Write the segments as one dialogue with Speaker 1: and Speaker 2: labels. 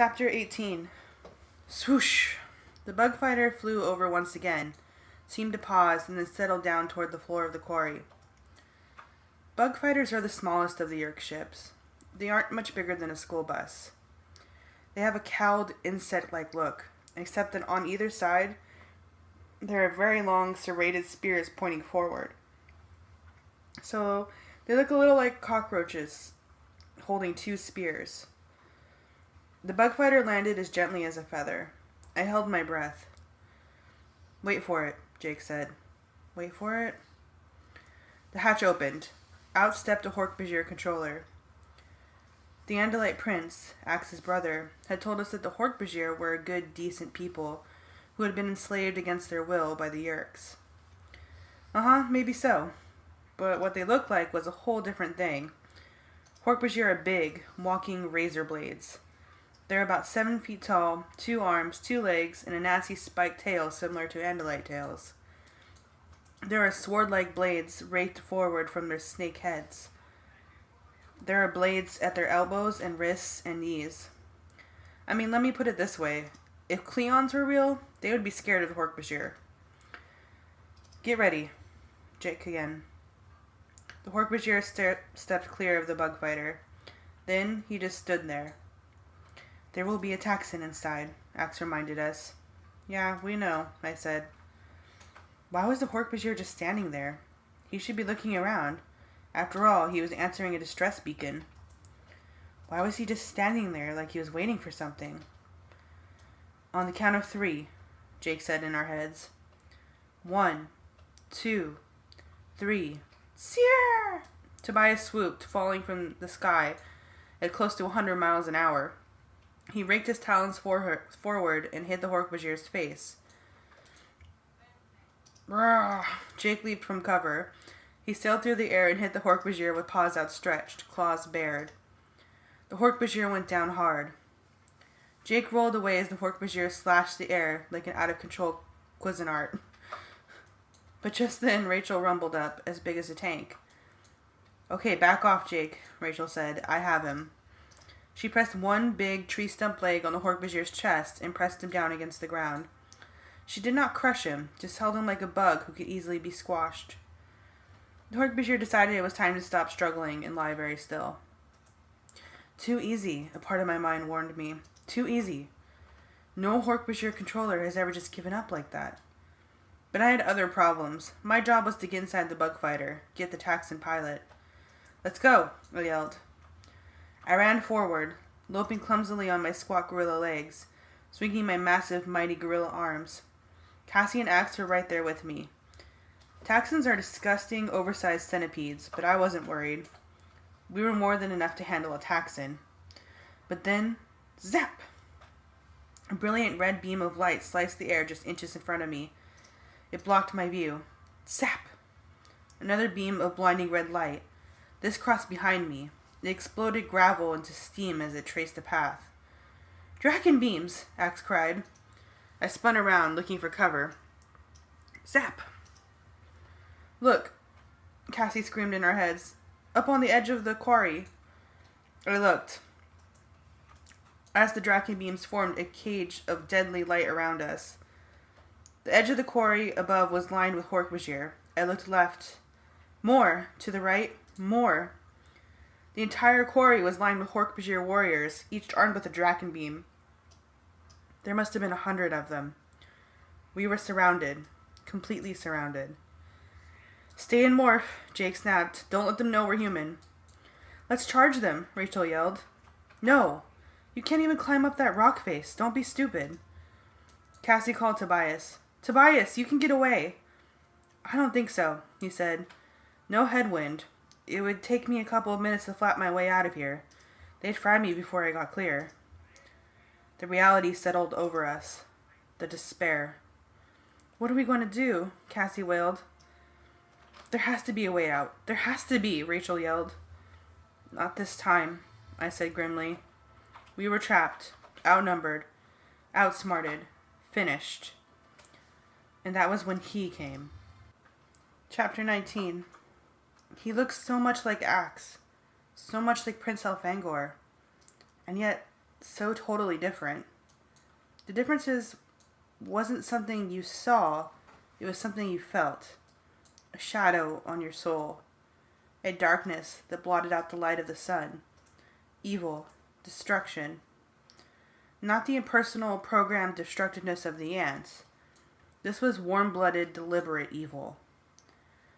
Speaker 1: Chapter 18. Swoosh! The bug fighter flew over once again, seemed to pause, and then settled down toward the floor of the quarry. Bug fighters are the smallest of the Yerk ships. They aren't much bigger than a school bus. They have a cowled, insect-like look, except that on either side, there are very long, serrated spears pointing forward. So, they look a little like cockroaches holding two spears. The bug fighter landed as gently as a feather. I held my breath. "Wait for it," Jake said. "Wait for it?" The hatch opened. Out stepped a Hork-Bajir controller. The Andalite prince, Axe's brother, had told us that the Hork-Bajir were a good, decent people who had been enslaved against their will by the Yerks. Maybe so. But what they looked like was a whole different thing. Hork-Bajir are big, walking razor blades. They're about 7 feet tall, 2 arms, 2 legs, and a nasty spiked tail similar to Andalite tails. There are sword-like blades raked forward from their snake heads. There are blades at their elbows and wrists and knees. I mean, let me put it this way. If Cleons were real, they would be scared of the Hork-Bajir. "Get ready," Jake again. The Hork-Bajir stepped clear of the bug fighter. Then he just stood there. "There will be a Taxon inside," Axe reminded us. "Yeah, we know," I said. Why was the Hork-Bajir just standing there? He should be looking around. After all, he was answering a distress beacon. Why was he just standing there like he was waiting for something? "On the count of 3, Jake said in our heads. 1, 2, 3. Sear! Tobias swooped, falling from the sky at close to 100 miles an hour. He raked his talons forward and hit the Hork-Bajir's face. Brrr! Jake leaped from cover. He sailed through the air and hit the Hork-Bajir with paws outstretched, claws bared. The Hork-Bajir went down hard. Jake rolled away as the Hork-Bajir slashed the air like an out-of-control Cuisinart. But just then, Rachel rumbled up, as big as a tank. "Okay, back off, Jake," Rachel said. "I have him." She pressed one big tree-stump leg on the Hork-Bajir's chest and pressed him down against the ground. She did not crush him, just held him like a bug who could easily be squashed. The Hork-Bajir decided it was time to stop struggling and lie very still. Too easy, a part of my mind warned me. Too easy. No Hork-Bajir controller has ever just given up like that. But I had other problems. My job was to get inside the bug fighter, get the Taxon pilot. "Let's go," I yelled. I ran forward, loping clumsily on my squat gorilla legs, swinging my massive, mighty gorilla arms. Cassie and Axe were right there with me. Taxons are disgusting, oversized centipedes, but I wasn't worried. We were more than enough to handle a Taxon. But then, zap! A brilliant red beam of light sliced the air just inches in front of me. It blocked my view. Zap! Another beam of blinding red light. This crossed behind me. It exploded gravel into steam as it traced a path. "Dragon beams!" Axe cried. I spun around, looking for cover. Zap! "Look!" Cassie screamed in our heads. "Up on the edge of the quarry." I looked. As the dragon beams formed a cage of deadly light around us. The edge of the quarry above was lined with Hork-Bajir. I looked left. More! To the right. More! The entire quarry was lined with Hork-Bajir warriors, each armed with a dragon beam. There must have been 100 of them. We were surrounded. Completely surrounded. "Stay and morph," Jake snapped. "Don't let them know we're human." "Let's charge them," Rachel yelled. "No! You can't even climb up that rock face. Don't be stupid." Cassie called Tobias. "Tobias, you can get away." "I don't think so," he said. "No headwind. It would take me a couple of minutes to flap my way out of here. They'd fry me before I got clear." The reality settled over us. The despair. "What are we going to do?" Cassie wailed. "There has to be a way out. There has to be," Rachel yelled. "Not this time," I said grimly. We were trapped, outnumbered, outsmarted, finished. And that was when he came. Chapter 19. He looks so much like Axe, so much like Prince Elfangor, and yet so totally different. The differences wasn't something you saw, it was something you felt. A shadow on your soul. A darkness that blotted out the light of the sun. Evil. Destruction. Not the impersonal, programmed destructiveness of the ants. This was warm-blooded, deliberate evil.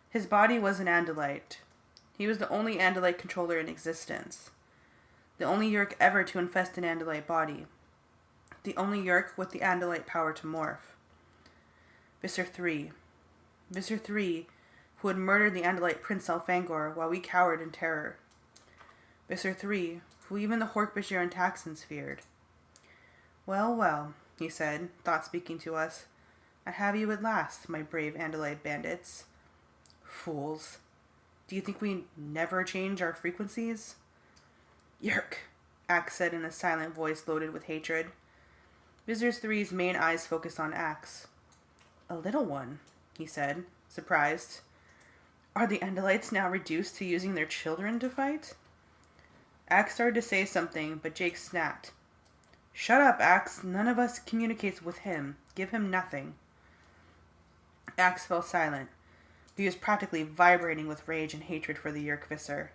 Speaker 1: His body was an Andalite. He was the only Andalite controller in existence. The only Yeerk ever to infest an Andalite body. The only Yeerk with the Andalite power to morph. Visser 3. Visser 3, who had murdered the Andalite Prince Elfangor while we cowered in terror. Visser 3, who even the Hork-Bajir and Taxons feared. Well, well, he said, thought speaking to us. I have you at last, my brave Andalite bandits. Fools. Do you think we never change our frequencies? Yeerk, Axe said in a silent voice loaded with hatred. Visser 3's main eyes focused on Axe. A little one, he said, surprised. Are the Andalites now reduced to using their children to fight? Axe started to say something, but Jake snapped. Shut up, Axe. None of us communicates with him. Give him nothing. Axe fell silent. He was practically vibrating with rage and hatred for the Yeerk Visser.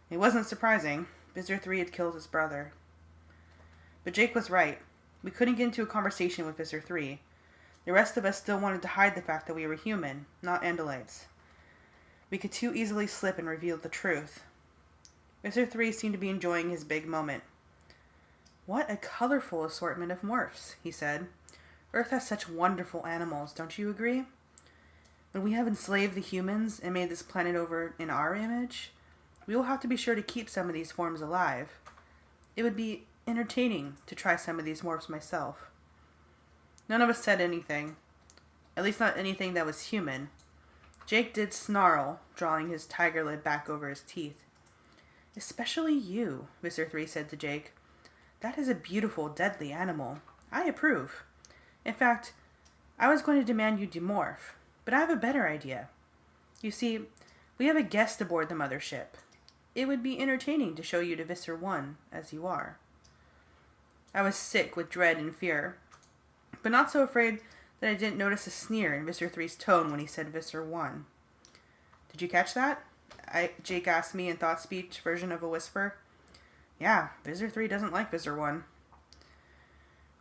Speaker 1: It wasn't surprising. Visser 3 had killed his brother. But Jake was right. We couldn't get into a conversation with Visser 3. The rest of us still wanted to hide the fact that we were human, not Andalites. We could too easily slip and reveal the truth. Visser 3 seemed to be enjoying his big moment. What a colorful assortment of morphs, he said. Earth has such wonderful animals, don't you agree? When we have enslaved the humans and made this planet over in our image, we will have to be sure to keep some of these forms alive. It would be entertaining to try some of these morphs myself. None of us said anything. At least not anything that was human. Jake did snarl, drawing his tiger lid back over his teeth. Especially you, Visser 3 said to Jake. That is a beautiful, deadly animal. I approve. In fact, I was going to demand you demorph, but I have a better idea. You see, we have a guest aboard the mothership. It would be entertaining to show you to Visser 1 as you are. I was sick with dread and fear, but not so afraid that I didn't notice a sneer in Visser 3's tone when he said Visser 1. Did you catch that? Jake asked me in thought speech version of a whisper. Yeah, Visser 3 doesn't like Visser 1.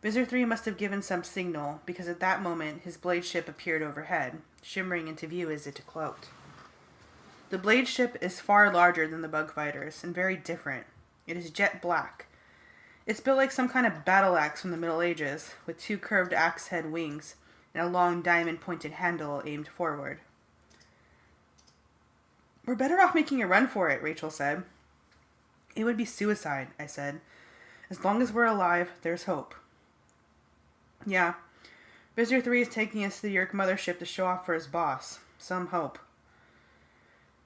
Speaker 1: Visser 3 must have given some signal, because at that moment his blade ship appeared overhead, shimmering into view as it cloaked. The blade ship is far larger than the bug fighters, and very different. It is jet black. It's built like some kind of battle axe from the Middle Ages, with two curved axe head wings, and a long diamond-pointed handle aimed forward. We're better off making a run for it, Rachel said. It would be suicide, I said. As long as we're alive, there's hope. Yeah, Visser 3 is taking us to the Yeerk mothership to show off for his boss. Some hope.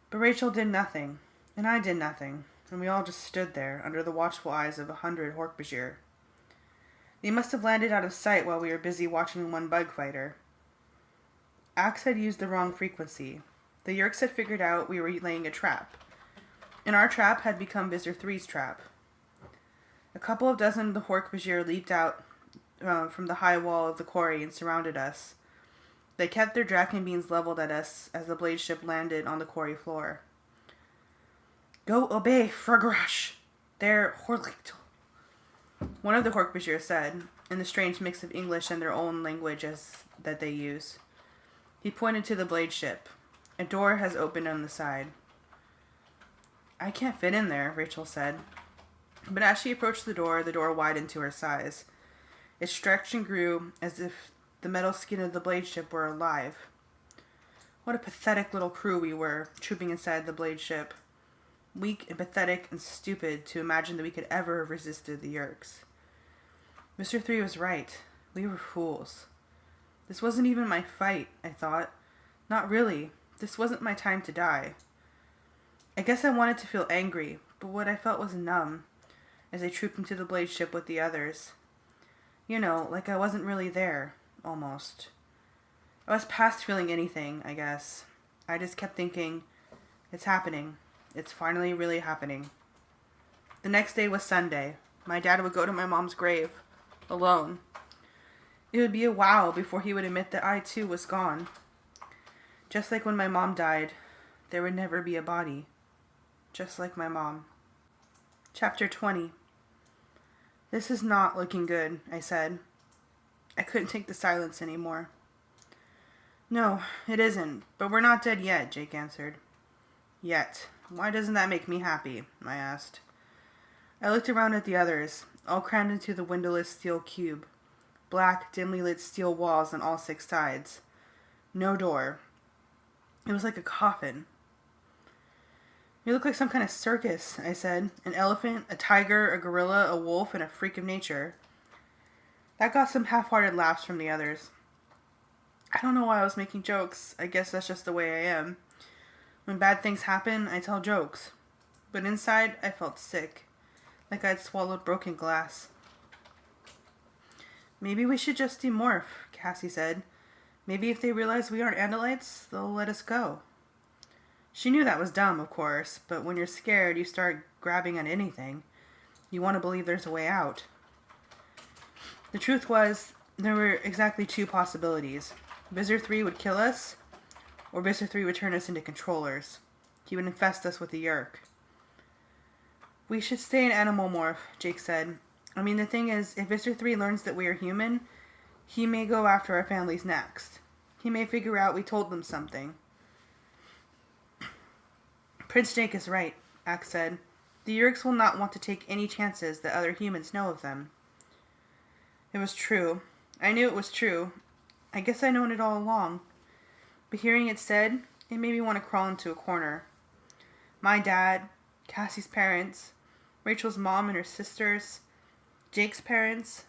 Speaker 1: But Rachel did nothing, and I did nothing, and we all just stood there under the watchful eyes of 100 Hork-Bajir. They must have landed out of sight while we were busy watching one bug fighter. Axe had used the wrong frequency. The Yeerks had figured out we were laying a trap, and our trap had become Visser 3's trap. A couple of dozen of the Hork-Bajir leaped out from the high wall of the quarry and surrounded us. They kept their Draken beams leveled at us as the blade ship landed on the quarry floor. Go obey, Frogrush! They're Horlicht. One of the Hork-Bajir said, in the strange mix of English and their own language that they use. He pointed to the blade ship. A door has opened on the side. I can't fit in there, Rachel said. But as she approached the door widened to her size. It stretched and grew as if the metal skin of the blade ship were alive. What a pathetic little crew we were, trooping inside the blade ship. Weak and pathetic and stupid to imagine that we could ever have resisted the Yeerks. Mr. 3 was right. We were fools. This wasn't even my fight, I thought. Not really. This wasn't my time to die. I guess I wanted to feel angry, but what I felt was numb, as I trooped into the blade ship with the others. You know, like I wasn't really there, almost. I was past feeling anything, I guess. I just kept thinking, it's happening. It's finally really happening. The next day was Sunday. My dad would go to my mom's grave. Alone. It would be a while before he would admit that I too was gone. Just like when my mom died, there would never be a body. Just like my mom. Chapter 20. This is not looking good, I said. I couldn't take the silence anymore. No, it isn't, but we're not dead yet, Jake answered. Yet. Why doesn't that make me happy? I asked. I looked around at the others, all crammed into the windowless steel cube. Black, dimly lit steel walls on all 6 sides. No door. It was like a coffin. You look like some kind of circus, I said. An elephant, a tiger, a gorilla, a wolf, and a freak of nature. That got some half-hearted laughs from the others. I don't know why I was making jokes. I guess that's just the way I am. When bad things happen, I tell jokes. But inside, I felt sick. Like I'd swallowed broken glass. Maybe we should just demorph, Cassie said. Maybe if they realize we aren't Andalites, they'll let us go. She knew that was dumb, of course, but when you're scared, you start grabbing at anything. You want to believe there's a way out. The truth was, there were exactly 2 possibilities. Visor 3 would kill us, or Visor 3 would turn us into controllers. He would infest us with the Yeerk. We should stay in Animal Morph, Jake said. I mean, the thing is, if Visor 3 learns that we are human, he may go after our families next. He may figure out we told them something. Prince Jake is right, Axe said. The Yeerks will not want to take any chances that other humans know of them. It was true. I knew it was true. I guess I'd known it all along. But hearing it said, it made me want to crawl into a corner. My dad, Cassie's parents, Rachel's mom and her sisters, Jake's parents,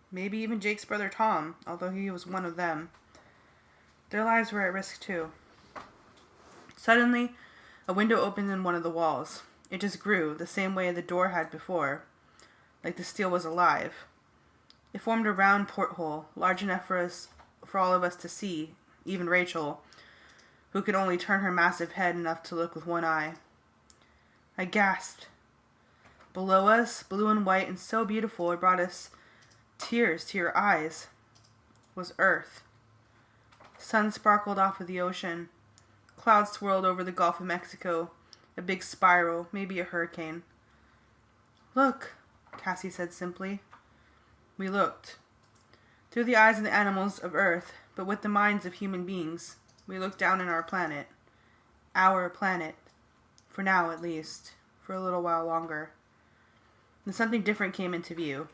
Speaker 1: maybe even Jake's brother Tom, although he was one of them. Their lives were at risk too. Suddenly, a window opened in one of the walls. It just grew, the same way the door had before, like the steel was alive. It formed a round porthole, large enough for all of us to see, even Rachel, who could only turn her massive head enough to look with one eye. I gasped. Below us, blue and white and so beautiful it brought us tears to your eyes, was Earth. Sun sparkled off of the ocean. Clouds swirled over the Gulf of Mexico, a big spiral, maybe a hurricane. Look, Cassie said simply. We looked. Through the eyes of the animals of Earth, but with the minds of human beings, we looked down on our planet. Our planet. For now, at least. For a little while longer. Then something different came into view,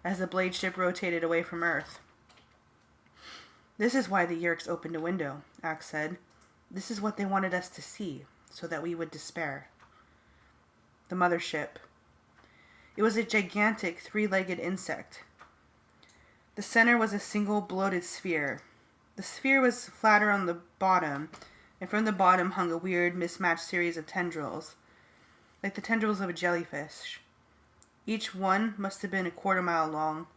Speaker 1: as the blade ship rotated away from Earth. This is why the Yeerks opened a window, Axe said. This is what they wanted us to see, so that we would despair. The mothership. It was a gigantic 3-legged insect. The center was a single bloated sphere. The sphere was flatter on the bottom, and from the bottom hung a weird, mismatched series of tendrils, like the tendrils of a jellyfish. Each one must have been a 1/4 mile long.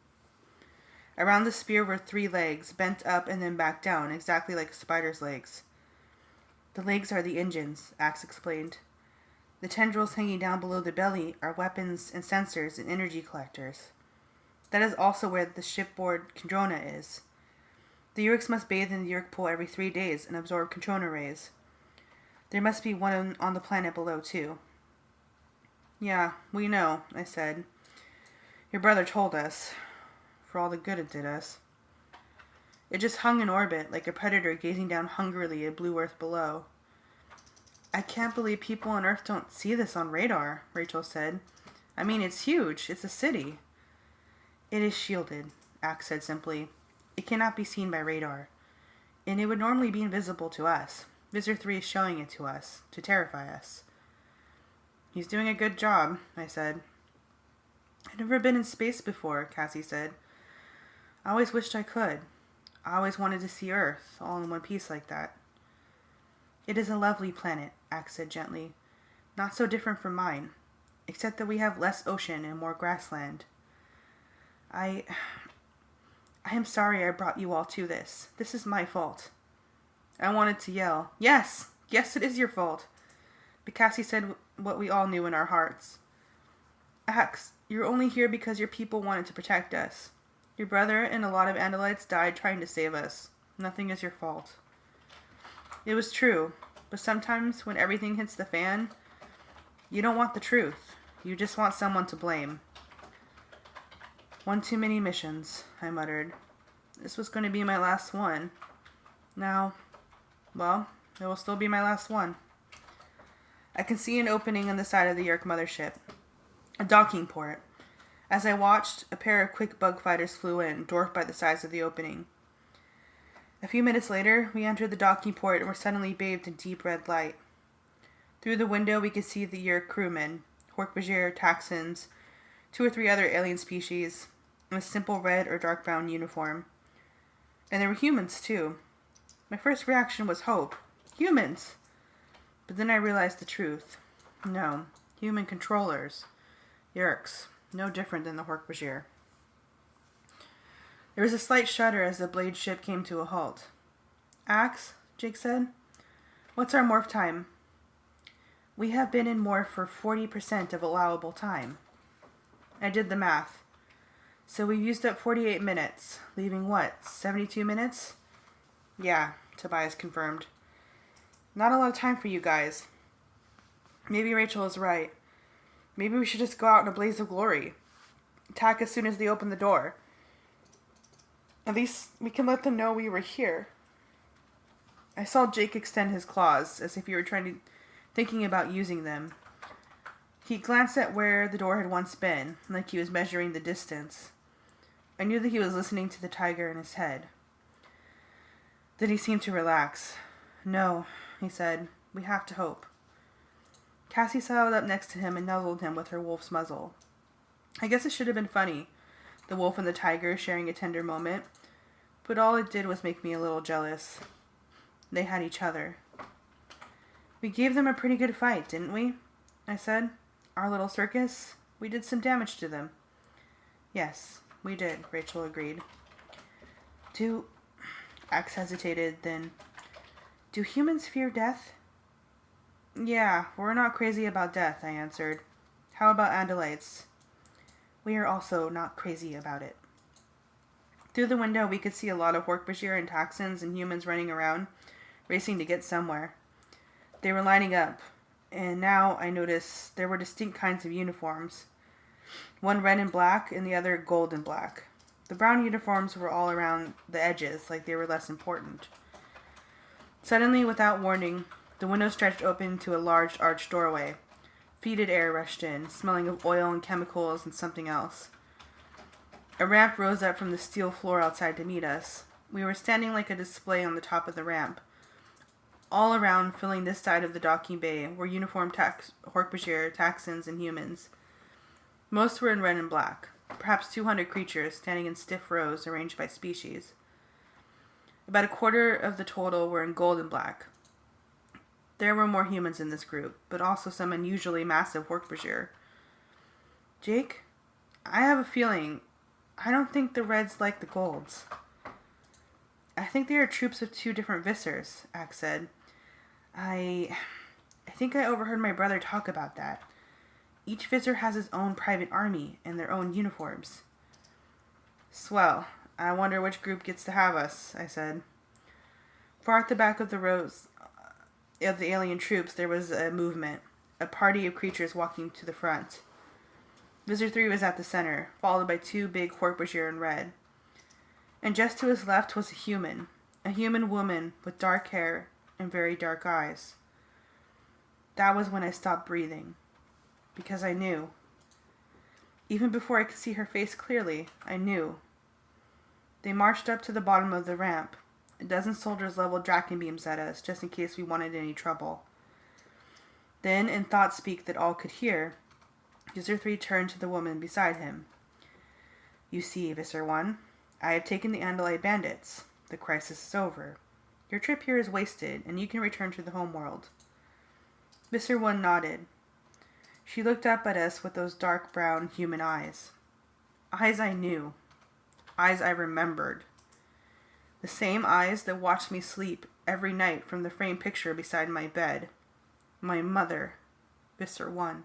Speaker 1: Around the sphere were 3 legs, bent up and then back down, exactly like a spider's legs. The legs are the engines, Axe explained. The tendrils hanging down below the belly are weapons and sensors and energy collectors. That is also where the shipboard Kendrona is. The Yeerks must bathe in the Yeerk pool every 3 days and absorb Kendrona rays. There must be one on the planet below, too. Yeah, we know, I said. Your brother told us. For all the good it did us. It just hung in orbit, like a predator gazing down hungrily at blue Earth below. I can't believe people on Earth don't see this on radar, Rachel said. I mean, it's huge. It's a city. It is shielded, Axe said simply. It cannot be seen by radar. And it would normally be invisible to us. Visor 3 is showing it to us, to terrify us. He's doing a good job, I said. I've never been in space before, Cassie said. I always wished I could. I always wanted to see Earth, all in one piece like that. It is a lovely planet, Axe said gently. Not so different from mine, except that we have less ocean and more grassland. I am sorry I brought you all to this. This is my fault. I wanted to yell, Yes! Yes, it is your fault. But Cassie said what we all knew in our hearts. Axe, You're only here because your people wanted to protect us. Your brother and a lot of Andalites died trying to save us. Nothing is your fault. It was true, but sometimes when everything hits the fan, you don't want the truth. You just want someone to blame. One too many missions, I muttered. This was going to be my last one. Now, well, it will still be my last one. I can see an opening in the side of the Yerk mothership. A docking port. As I watched, a pair of quick bug fighters flew in, dwarfed by the size of the opening. A few minutes later, we entered the docking port and were suddenly bathed in deep red light. Through the window, we could see the Yerk crewmen, Hork-Bajir, Taxons, 2 or 3 other alien species, in a simple red or dark brown uniform. And there were humans, too. My first reaction was hope. Humans! But then I realized the truth. No, human controllers. Yerks, no different than the Hork-Bajir. There was a slight shudder as the blade ship came to a halt. Axe, Jake said. What's our morph time? We have been in morph for 40% of allowable time. I did the math. So we've used up 48 minutes, leaving what, 72 minutes? Yeah, Tobias confirmed. Not a lot of time for you guys. Maybe Rachel is right. Maybe we should just go out in a blaze of glory. Attack as soon as they open the door. At least we can let them know we were here. I saw Jake extend his claws, as if he were thinking about using them. He glanced at where the door had once been, like he was measuring the distance. I knew that he was listening to the tiger in his head. Then he seemed to relax. No, he said, we have to hope. Cassie sidled up next to him and nuzzled him with her wolf's muzzle. I guess it should have been funny, the wolf and the tiger sharing a tender moment, but all it did was make me a little jealous. They had each other. We gave them a pretty good fight, didn't we? I said. Our little circus, we did some damage to them. Yes, we did, Rachel agreed. Axe hesitated, then, do humans fear death? Yeah, we're not crazy about death, I answered. How about Andalites? We are also not crazy about it. Through the window, we could see a lot of Hork-Bajir and Taxons and humans running around, racing to get somewhere. They were lining up, and now I noticed there were distinct kinds of uniforms. One red and black, and the other gold and black. The brown uniforms were all around the edges, like they were less important. Suddenly, without warning, the window stretched open to a large arched doorway. Fetid air rushed in, smelling of oil and chemicals and something else. A ramp rose up from the steel floor outside to meet us. We were standing like a display on the top of the ramp. All around, filling this side of the docking bay, were uniformed Hork-Bajir, Taxons, and humans. Most were in red and black, perhaps 200 creatures standing in stiff rows arranged by species. About a quarter of the total were in gold and black. There were more humans in this group, but also some unusually massive Hork-Bajir. Jake, I have a feeling. I don't think the reds like the golds. I think they are troops of 2 different Viscers, Axe said. I think I overheard my brother talk about that. Each Viscer has his own private army and their own uniforms. Swell. I wonder which group gets to have us, I said. Far at the back of the rows of the alien troops, there was a movement, a party of creatures walking to the front. Viscer 3 was at the center, followed by 2 big Hork-Bajir in red. And just to his left was a human woman with dark hair and very dark eyes. That was when I stopped breathing, because I knew. Even before I could see her face clearly, I knew. They marched up to the bottom of the ramp. A dozen soldiers leveled tracking beams at us, just in case we wanted any trouble. Then, in thought speak that all could hear, Viscer 3 turned to the woman beside him. You see, Viscer 1, I have taken the Andalite bandits. The crisis is over. Your trip here is wasted, and you can return to the homeworld. Viscer 1 nodded. She looked up at us with those dark brown human eyes. Eyes I knew. Eyes I remembered. The same eyes that watched me sleep every night from the framed picture beside my bed. My mother, Viscer 1.